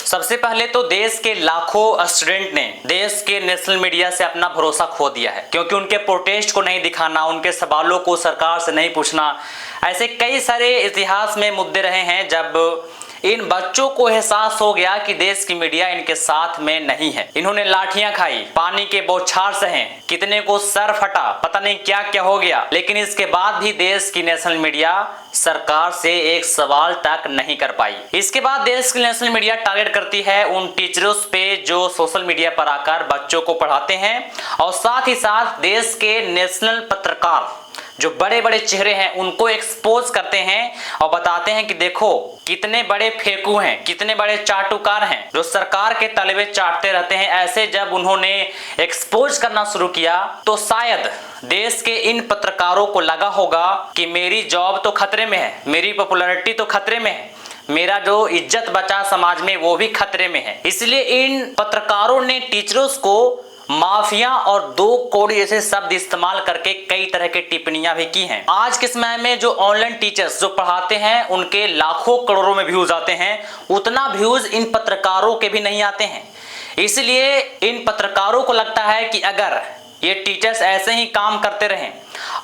सबसे पहले तो देश के लाखों स्टूडेंट ने देश के नेशनल मीडिया से अपना भरोसा खो दिया है, क्योंकि उनके प्रोटेस्ट को नहीं दिखाना, उनके सवालों को सरकार से नहीं पूछना, ऐसे कई सारे इतिहास में मुद्दे रहे हैं जब इन बच्चों को एहसास हो गया कि देश की मीडिया इनके साथ में नहीं है। इन्होंने लाठियां खाई, पानी के बौछार सहे, कितने को सर फटा, पता नहीं क्या क्या हो गया, लेकिन इसके बाद भी देश की नेशनल मीडिया सरकार से एक सवाल तक नहीं कर पाई। इसके बाद देश की नेशनल मीडिया टारगेट करती है उन टीचरों पे जो सोशल मीडिया पर आकर बच्चों को पढ़ाते हैं, और साथ ही साथ देश के नेशनल पत्रकार जो बड़े बड़े चेहरे हैं उनको एक्सपोज करते हैं और बताते हैं कि देखो कितने बड़े फेंकू हैं, कितने बड़े चाटुकार हैं जो सरकार के तलवे चाटते रहते हैं। ऐसे जब उन्होंने एक्सपोज करना शुरू किया तो शायद देश के इन पत्रकारों को लगा होगा कि मेरी जॉब तो खतरे में है, मेरी पॉपुलैरिटी तो खतरे में है, मेरा जो इज्जत बचा समाज में वो भी खतरे में है। इसलिए इन पत्रकारों ने टीचर्स को माफिया और 2 कौड़ी जैसे शब्द इस्तेमाल करके कई तरह की टिप्पणियां भी की हैं। आज के समय में जो ऑनलाइन टीचर्स जो पढ़ाते हैं उनके लाखों करोड़ों में व्यूज आते हैं, उतना व्यूज इन पत्रकारों के भी नहीं आते हैं। इसलिए इन पत्रकारों को लगता है कि अगर ये टीचर्स ऐसे ही काम करते रहें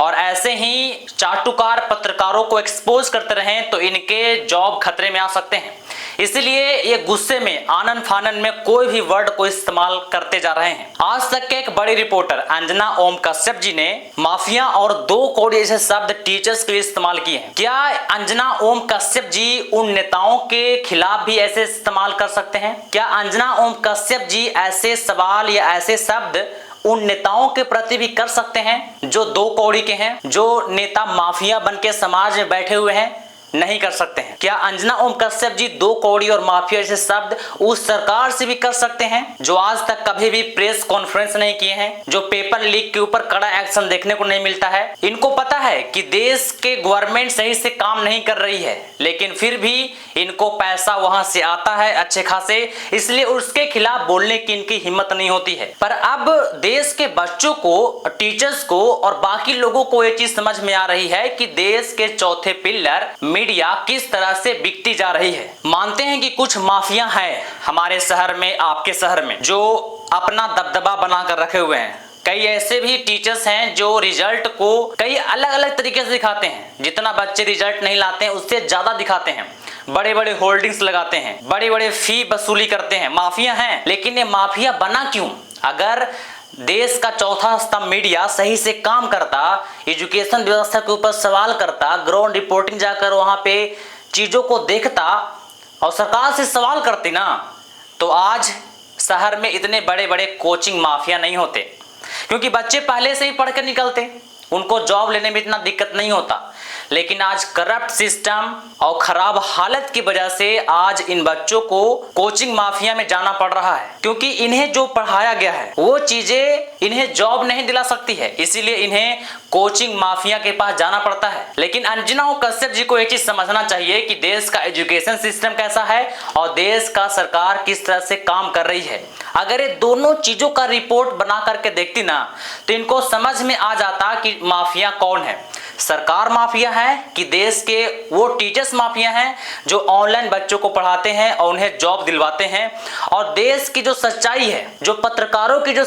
और ऐसे ही चाटुकार पत्रकारों को एक्सपोज करते रहें तो इनके जॉब खतरे में आ सकते हैं। इसलिए ये गुस्से में आनन फानन में कोई भी वर्ड को इस्तेमाल करते जा रहे हैं। आज तक के एक बड़ी रिपोर्टर अंजना ओम कश्यप जी ने माफिया और 2 कौड़ी जैसे शब्द टीचर्स के लिए इस्तेमाल किए हैं। क्या अंजना ओम कश्यप जी उन नेताओं के खिलाफ भी ऐसे इस्तेमाल कर सकते हैं? क्या अंजना ओम कश्यप जी ऐसे सवाल या ऐसे शब्द उन नेताओं के प्रति भी कर सकते हैं जो 2 कौड़ी के हैं, जो नेता माफिया बन के समाज में बैठे हुए हैं? नहीं कर सकते हैं। क्या अंजना ओम कश्यप जी 2 कौड़ी और माफिया जैसे शब्द उस सरकार से भी कर सकते हैं जो आज तक कभी भी प्रेस कॉन्फ्रेंस नहीं किए हैं, जो पेपर लीक के ऊपर कड़ा एक्शन देखने को नहीं मिलता है? इनको पता है कि देश के गवर्नमेंट सही से काम नहीं कर रही है, लेकिन फिर भी इनको पैसा वहां से आता है अच्छे खासे, इसलिए उसके खिलाफ बोलने की इनकी हिम्मत नहीं होती है। पर अब देश के बच्चों को, टीचर्स को और बाकी लोगों को ये चीज समझ में आ रही है कि देश के चौथे पिलर मीडिया किस तरह से बिकती जा रही है। मानते हैं कि कुछ माफिया हैं हमारे शहर में, आपके शहर में, जो अपना दबदबा बनाकर रखे हुए हैं। कई ऐसे भी टीचर्स हैं जो रिजल्ट को कई अलग अलग तरीके से दिखाते हैं, जितना बच्चे रिजल्ट नहीं लाते हैं उससे ज्यादा दिखाते हैं, बड़े बड़े होल्डिंग्स लगाते हैं, बड़े बड़े फी वसूली करते हैं। माफिया हैं, लेकिन ये माफिया बना क्यों? अगर देश का चौथा स्तंभ मीडिया सही से काम करता, एजुकेशन व्यवस्था के ऊपर सवाल करता, ग्राउंड रिपोर्टिंग जाकर वहां पे चीजों को देखता और सरकार से सवाल करती ना, तो आज शहर में इतने बड़े बड़े कोचिंग माफिया नहीं होते, क्योंकि बच्चे पहले से ही पढ़ कर निकलते, उनको जॉब लेने में इतना दिक्कत नहीं होता। लेकिन आज करप्ट सिस्टम और खराब हालत की वजह से आज इन बच्चों को कोचिंग माफिया में जाना पड़ रहा है, क्योंकि इन्हें जो पढ़ाया गया है वो चीजें इन्हें जॉब नहीं दिला सकती है, इसीलिए इन्हें कोचिंग माफिया के पास जाना पड़ता है। लेकिन अंजना कश्यप जी को एक चीज समझना चाहिए कि देश का एजुकेशन सिस्टम कैसा है और देश का सरकार किस तरह से काम कर रही है। अगर ये दोनों चीजों का रिपोर्ट बना करके देखती ना तो इनको समझ में आ जाता कि माफिया कौन है। सरकार माफिया है कि देश के वो टीचर्स माफिया हैं जो ऑनलाइन बच्चों को पढ़ाते हैं और उन्हें जॉब दिलवाते हैं, और देश की जो सच्चाई है, जो पत्रकारों की जो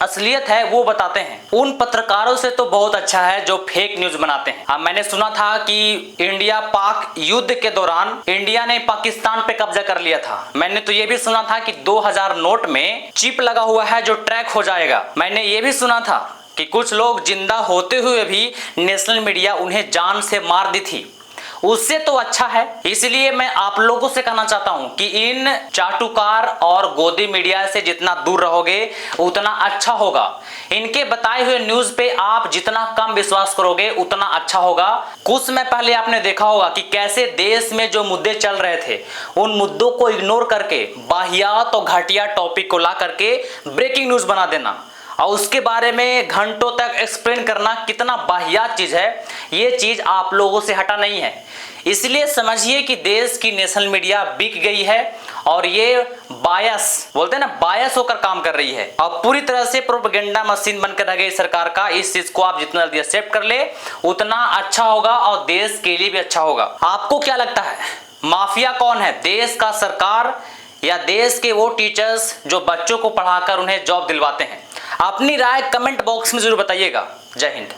असलियत है वो बताते हैं। उन पत्रकारों से तो बहुत अच्छा है जो फेक न्यूज बनाते हैं। हाँ, मैंने सुना था कि इंडिया पाक युद्ध के दौरान इंडिया ने पाकिस्तान पे कब्जा कर लिया था। मैंने तो ये भी सुना था कि 2000 नोट में चिप लगा हुआ है जो ट्रैक हो जाएगा। मैंने ये भी सुना था कि कुछ लोग जिंदा होते हुए भी नेशनल मीडिया उन्हें जान से मार दी थी। उससे तो अच्छा है। इसलिए मैं आप लोगों से कहना चाहता हूं कि इन चाटुकार और गोदी मीडिया से जितना दूर रहोगे उतना अच्छा होगा। इनके बताए हुए न्यूज पे आप जितना कम विश्वास करोगे उतना अच्छा होगा। कुछ समय पहले आपने देखा होगा कि कैसे देश में जो मुद्दे चल रहे थे उन मुद्दों को इग्नोर करके वाहियात और घटिया टॉपिक को ला करके ब्रेकिंग न्यूज बना देना और उसके बारे में घंटों तक एक्सप्लेन करना कितना वाहियात चीज है, ये चीज आप लोगों से हटा नहीं है। इसलिए समझिए कि देश की नेशनल मीडिया बिक गई है और ये बायस बोलते हैं ना, बायस होकर काम कर रही है और पूरी तरह से प्रोपेगेंडा मशीन बनकर रह गई सरकार का। इस चीज को आप जितना जल्दी एक्सेप्ट कर ले उतना अच्छा होगा और देश के लिए भी अच्छा होगा। आपको क्या लगता है माफिया कौन है, देश का सरकार या देश के वो टीचर्स जो बच्चों को पढ़ाकर उन्हें जॉब दिलवाते हैं? अपनी राय कमेंट बॉक्स में जरूर बताइएगा। जय हिंद।